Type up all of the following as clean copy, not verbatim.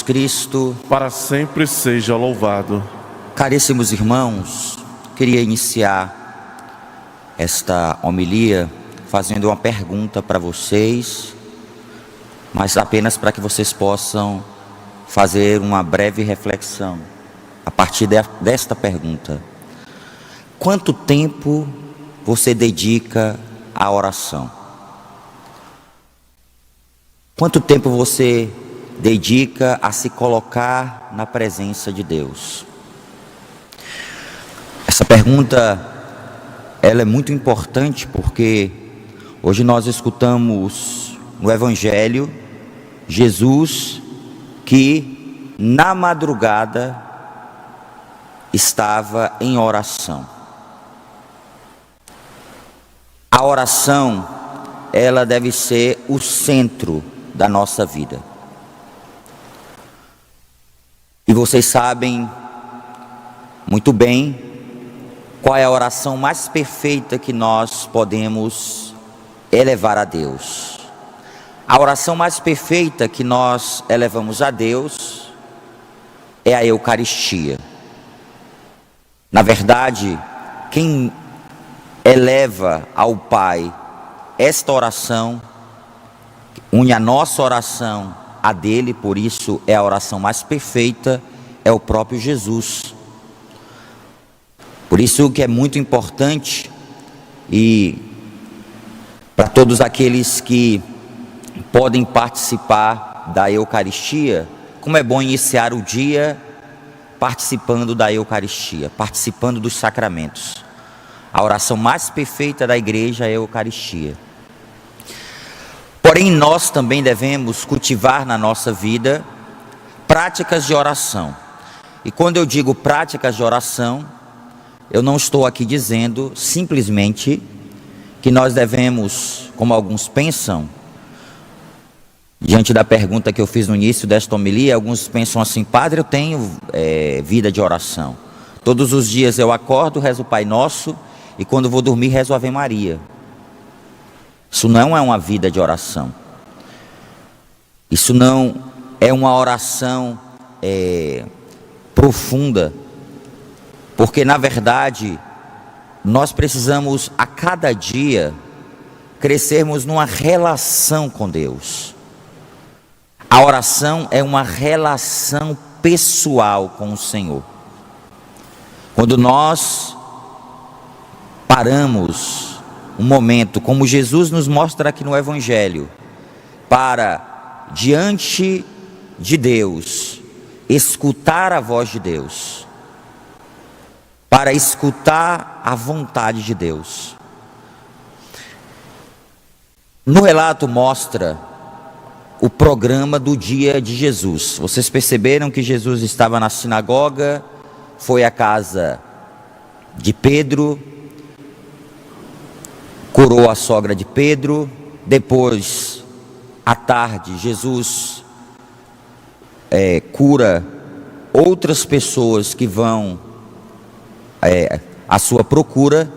Cristo, para sempre seja louvado. Caríssimos irmãos, queria iniciar esta homilia fazendo uma pergunta para vocês, mas apenas para que vocês possam fazer uma breve reflexão a partir desta pergunta. Quanto tempo você dedica à oração? Quanto tempo você dedica a se colocar na presença de Deus? Essa pergunta, ela é muito importante porque hoje nós escutamos no Evangelho Jesus que na madrugada estava em oração. A oração, ela deve ser o centro da nossa vida. E vocês sabem muito bem qual é a oração mais perfeita que nós podemos elevar a Deus. A oração mais perfeita que nós elevamos a Deus é a Eucaristia. Na verdade, quem eleva ao Pai esta oração, une a nossa oração a dele, por isso é a oração mais perfeita, é o próprio Jesus. Por isso que é muito importante, e para todos aqueles que podem participar da Eucaristia, como é bom iniciar o dia participando da Eucaristia, participando dos sacramentos. A oração mais perfeita da igreja é a Eucaristia. Porém, nós também devemos cultivar na nossa vida práticas de oração. E quando eu digo práticas de oração, eu não estou aqui dizendo simplesmente que nós devemos, como alguns pensam, diante da pergunta que eu fiz no início desta homilia, alguns pensam assim: padre, eu tenho vida de oração. Todos os dias eu acordo, rezo o Pai Nosso, e quando vou dormir rezo a Ave Maria. Isso não é uma vida de oração. Isso não é uma oração profunda. Porque na verdade, nós precisamos a cada dia crescermos numa relação com Deus. A oração é uma relação pessoal com o Senhor. Quando nós paramos um momento, como Jesus nos mostra aqui no Evangelho, para, diante de Deus, escutar a voz de Deus, para escutar a vontade de Deus. No relato mostra o programa do dia de Jesus. Vocês perceberam que Jesus estava na sinagoga, foi à casa de Pedro, curou a sogra de Pedro. Depois, à tarde, Jesus cura outras pessoas que vão à sua procura.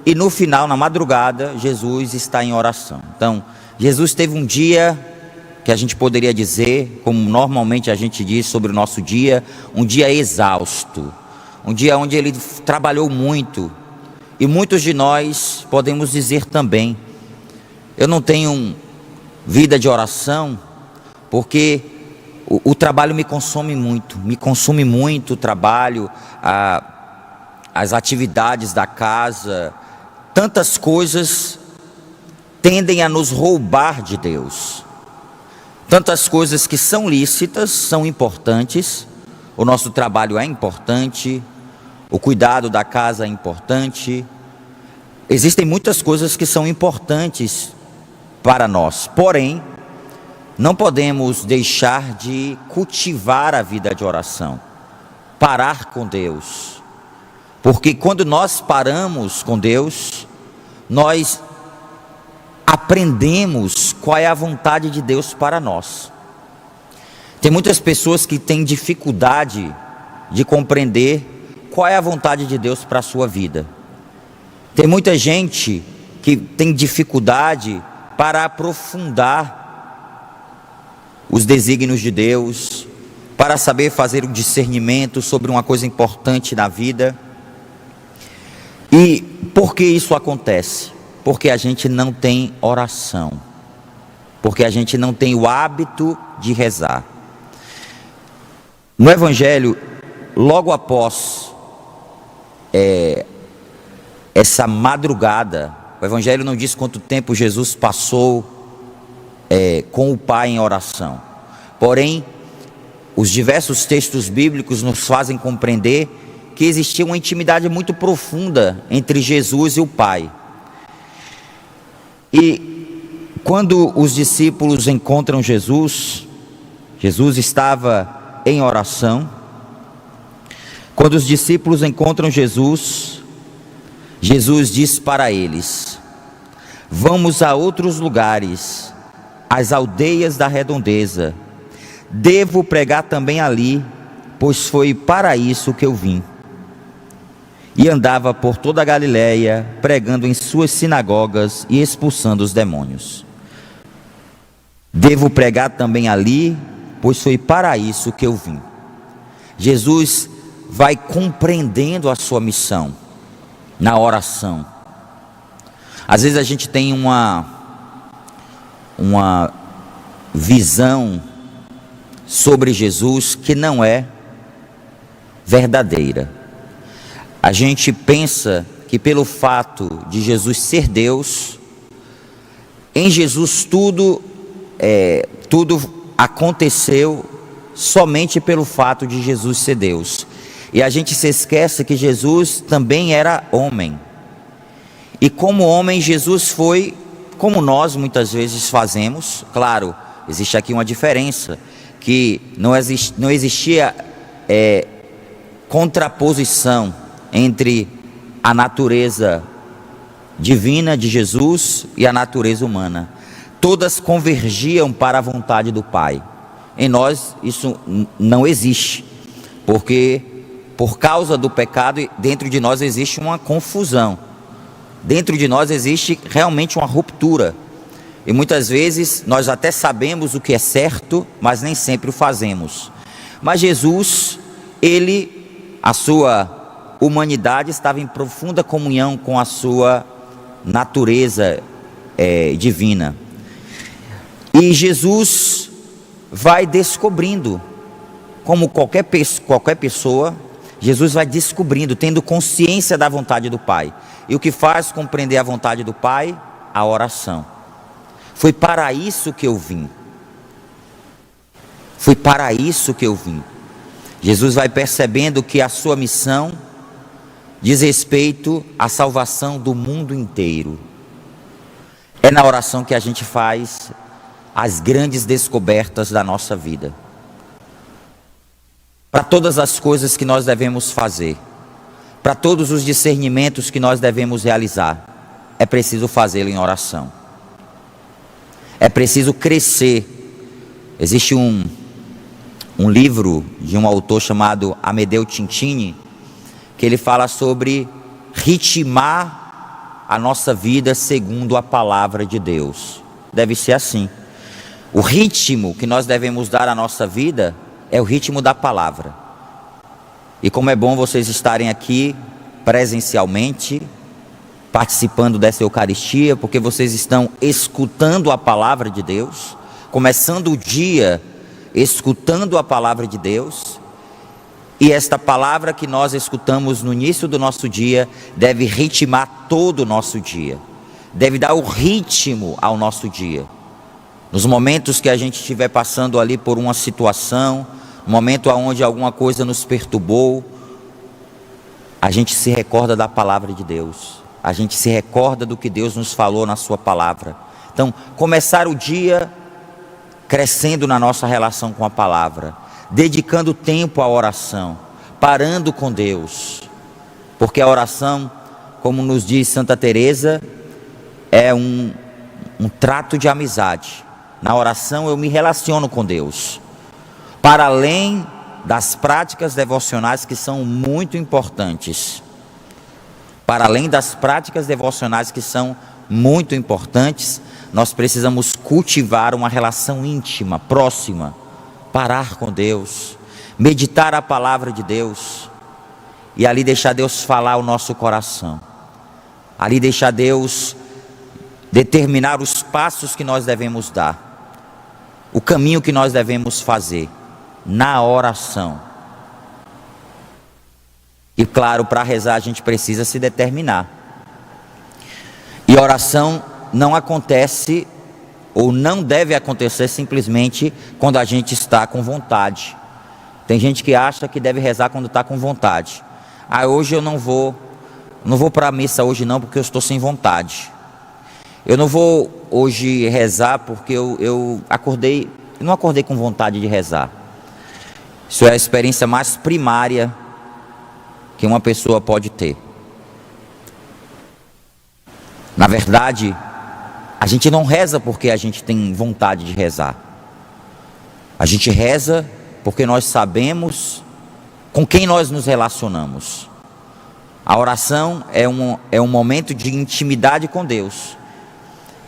E no final, na madrugada, Jesus está em oração. Então, Jesus teve um dia que a gente poderia dizer, como normalmente a gente diz sobre o nosso dia, um dia exausto, um dia onde ele trabalhou muito. E muitos de nós podemos dizer também: eu não tenho vida de oração, porque o trabalho me consome muito o trabalho, as atividades da casa, tantas coisas tendem a nos roubar de Deus. Tantas coisas que são lícitas, são importantes, o nosso trabalho é importante, o cuidado da casa é importante, existem muitas coisas que são importantes para nós, porém, não podemos deixar de cultivar a vida de oração, parar com Deus, porque quando nós paramos com Deus, nós aprendemos qual é a vontade de Deus para nós. Tem muitas pessoas que têm dificuldade de compreender qual é a vontade de Deus para a sua vida. Tem muita gente que tem dificuldade para aprofundar os desígnios de Deus, para saber fazer o discernimento sobre uma coisa importante na vida. E por que isso acontece? Porque a gente não tem oração, porque a gente não tem o hábito de rezar. No Evangelho, logo após essa madrugada, o Evangelho não diz quanto tempo Jesus passou com o Pai em oração. Porém, os diversos textos bíblicos nos fazem compreender que existia uma intimidade muito profunda entre Jesus e o Pai. E quando os discípulos encontram Jesus, Jesus estava em oração. Quando os discípulos encontram Jesus, Jesus diz para eles: vamos a outros lugares, às aldeias da redondeza. Devo pregar também ali, pois foi para isso que eu vim. E andava por toda a Galiléia, pregando em suas sinagogas e expulsando os demônios. Devo pregar também ali, pois foi para isso que eu vim. Jesus vai compreendendo a sua missão na oração. Às vezes a gente tem uma visão sobre Jesus que não é verdadeira. A gente pensa que pelo fato de Jesus ser Deus, em Jesus tudo aconteceu somente pelo fato de Jesus ser Deus. E a gente se esquece que Jesus também era homem. E como homem, Jesus foi como nós muitas vezes fazemos. Claro, existe aqui uma diferença, que não existia contraposição entre a natureza divina de Jesus e a natureza humana. Todas convergiam para a vontade do Pai. Em nós isso não existe, porque por causa do pecado dentro de nós existe uma confusão. Dentro de nós existe realmente uma ruptura. E muitas vezes nós até sabemos o que é certo, mas nem sempre o fazemos. Mas Jesus, a sua humanidade estava em profunda comunhão com a sua natureza divina. E Jesus vai descobrindo, como qualquer pessoa, Jesus vai descobrindo, tendo consciência da vontade do Pai. E o que faz compreender a vontade do Pai? A oração. Foi para isso que eu vim. Foi para isso que eu vim. Jesus vai percebendo que a sua missão diz respeito à salvação do mundo inteiro. É na oração que a gente faz as grandes descobertas da nossa vida. Para todas as coisas que nós devemos fazer, para todos os discernimentos que nós devemos realizar, é preciso fazê-lo em oração. É preciso crescer. Existe um livro de um autor chamado Amedeo Tintini, que ele fala sobre ritmar a nossa vida segundo a palavra de Deus. Deve ser assim. O ritmo que nós devemos dar à nossa vida é o ritmo da palavra. E como é bom vocês estarem aqui presencialmente, participando dessa Eucaristia, porque vocês estão escutando a palavra de Deus, começando o dia escutando a palavra de Deus. E esta palavra que nós escutamos no início do nosso dia deve ritmar todo o nosso dia, deve dar o ritmo ao nosso dia. Nos momentos que a gente estiver passando ali por uma situação, no momento onde alguma coisa nos perturbou, a gente se recorda da palavra de Deus, a gente se recorda do que Deus nos falou na sua palavra. Então, começar o dia crescendo na nossa relação com a palavra, dedicando tempo à oração, parando com Deus, porque a oração, como nos diz Santa Teresa, é um trato de amizade. Na oração eu me relaciono com Deus, para além das práticas devocionais que são muito importantes. Para além das práticas devocionais que são muito importantes, nós precisamos cultivar uma relação íntima, próxima, parar com Deus, meditar a palavra de Deus e ali deixar Deus falar o nosso coração, ali deixar Deus determinar os passos que nós devemos dar, o caminho que nós devemos fazer na oração. E claro, para rezar a gente precisa se determinar. E oração não acontece ou não deve acontecer simplesmente quando a gente está com vontade. Tem gente que acha que deve rezar quando está com vontade. Hoje eu não vou para a missa hoje não, porque eu estou sem vontade. Eu não vou hoje rezar porque eu não acordei com vontade de rezar. Isso é a experiência mais primária que uma pessoa pode ter. Na verdade, a gente não reza porque a gente tem vontade de rezar. A gente reza porque nós sabemos com quem nós nos relacionamos. A oração é um momento de intimidade com Deus.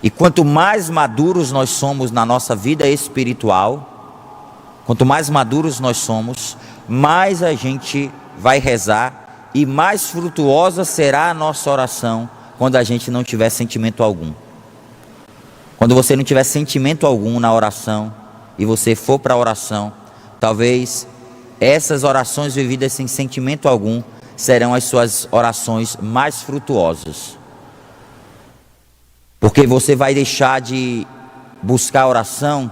E quanto mais maduros nós somos na nossa vida espiritual, quanto mais maduros nós somos, mais a gente vai rezar e mais frutuosa será a nossa oração quando a gente não tiver sentimento algum. Quando você não tiver sentimento algum na oração e você for para a oração, talvez essas orações vividas sem sentimento algum serão as suas orações mais frutuosas. Porque você vai deixar de buscar a oração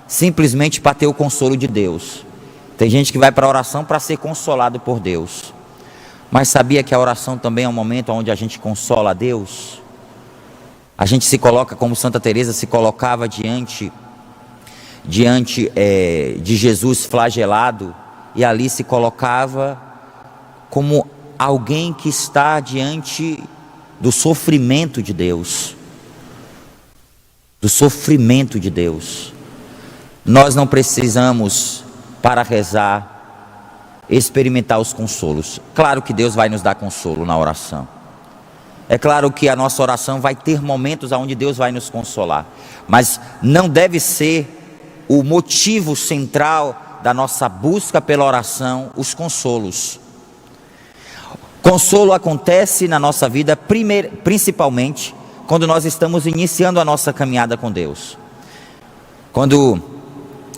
simplesmente para ter o consolo de Deus. Tem gente que vai para a oração para ser consolado por Deus. Mas sabia que a oração também é um momento onde a gente consola a Deus? A gente se coloca como Santa Teresa se colocava diante de Jesus flagelado, e ali se colocava como alguém que está diante do sofrimento de Deus. Do sofrimento de Deus. Nós não precisamos, para rezar, experimentar os consolos. Claro que Deus vai nos dar consolo na oração. É claro que a nossa oração vai ter momentos onde Deus vai nos consolar, mas não deve ser o motivo central da nossa busca pela oração, os consolos. Consolo acontece na nossa vida principalmente quando nós estamos iniciando a nossa caminhada com Deus. Quando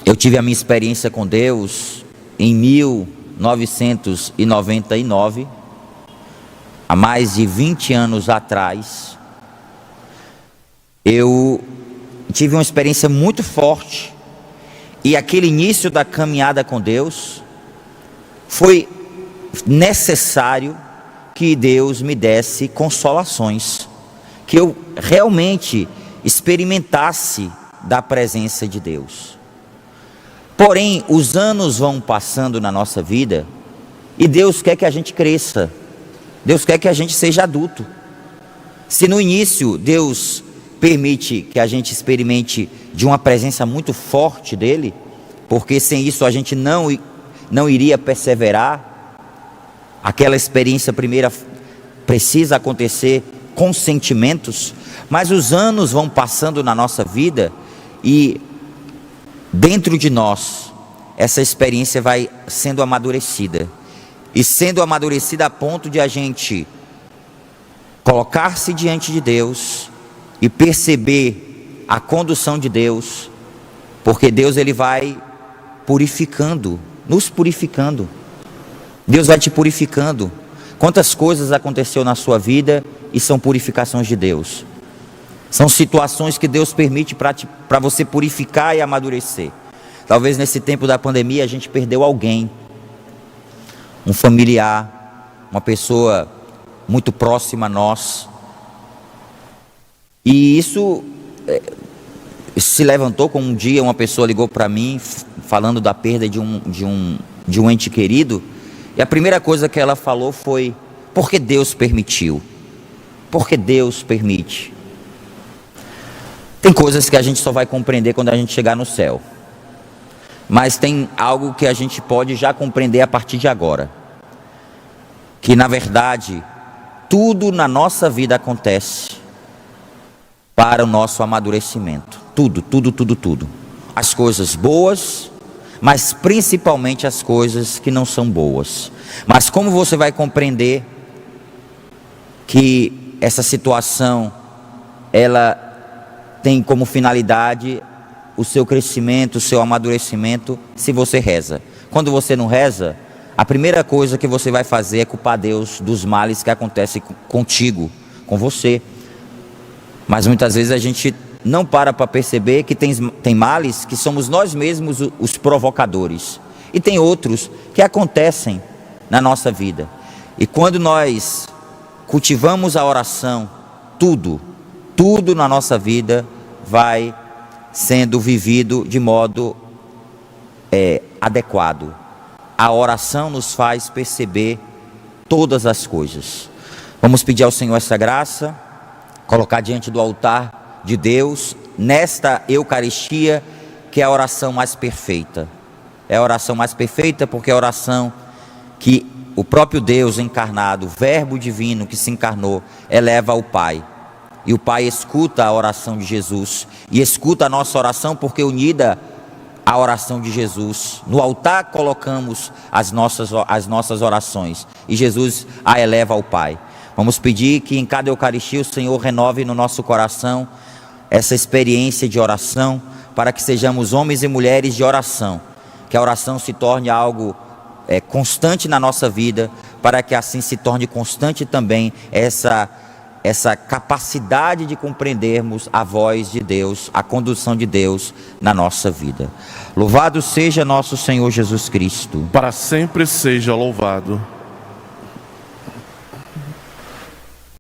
eu tive a minha experiência com Deus em 1999, há mais de 20 anos atrás, eu tive uma experiência muito forte. E aquele início da caminhada com Deus, foi necessário que Deus me desse consolações, que eu realmente experimentasse da presença de Deus. Porém, os anos vão passando na nossa vida, e Deus quer que a gente cresça, Deus quer que a gente seja adulto. Se no início Deus permite que a gente experimente de uma presença muito forte dele, porque sem isso a gente não iria perseverar, aquela experiência primeira precisa acontecer com sentimentos, mas os anos vão passando na nossa vida e dentro de nós essa experiência vai sendo amadurecida, e sendo amadurecida a ponto de a gente colocar-se diante de Deus e perceber a condução de Deus, porque Deus ele vai purificando, nos purificando. Deus vai te purificando. Quantas coisas aconteceu na sua vida e são purificações de Deus? São situações que Deus permite para você purificar e amadurecer. Talvez nesse tempo da pandemia a gente perdeu alguém, um familiar, uma pessoa muito próxima a nós. E isso se levantou como um dia uma pessoa ligou para mim falando da perda de um ente querido, e a primeira coisa que ela falou foi: por que Deus permitiu? Por que Deus permite? Tem coisas que a gente só vai compreender quando a gente chegar no céu, mas tem algo que a gente pode já compreender a partir de agora, que na verdade tudo na nossa vida acontece para o nosso amadurecimento. Tudo. As coisas boas, mas principalmente as coisas que não são boas. Mas como você vai compreender que essa situação, ela tem como finalidade o seu crescimento, o seu amadurecimento, se você reza? Quando você não reza, a primeira coisa que você vai fazer é culpar Deus dos males que acontecem contigo, com você. Mas muitas vezes a gente não para perceber que tem males que somos nós mesmos os provocadores. E tem outros que acontecem na nossa vida. E quando nós cultivamos a oração, tudo na nossa vida vai sendo vivido de modo adequado. A oração nos faz perceber todas as coisas. Vamos pedir ao Senhor essa graça, colocar diante do altar de Deus, nesta Eucaristia, que é a oração mais perfeita. É a oração mais perfeita porque é a oração que o próprio Deus encarnado, o Verbo divino que se encarnou, eleva ao Pai. E o Pai escuta a oração de Jesus, e escuta a nossa oração porque unida à oração de Jesus. No altar colocamos as nossas orações, e Jesus a eleva ao Pai. Vamos pedir que em cada Eucaristia o Senhor renove no nosso coração essa experiência de oração, para que sejamos homens e mulheres de oração, que a oração se torne algo constante na nossa vida, para que assim se torne constante também essa capacidade de compreendermos a voz de Deus, a condução de Deus na nossa vida. Louvado seja nosso Senhor Jesus Cristo. Para sempre seja louvado.